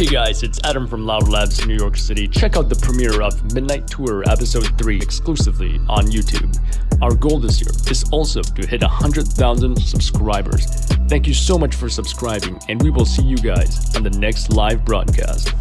Hey guys, it's Adam from Loud Labs, New York City. Check out the premiere of Midnight Tour Episode 3 exclusively on YouTube. Our goal this year is also to hit 100,000 subscribers. Thank you so much for subscribing, and we will see you guys on the next live broadcast.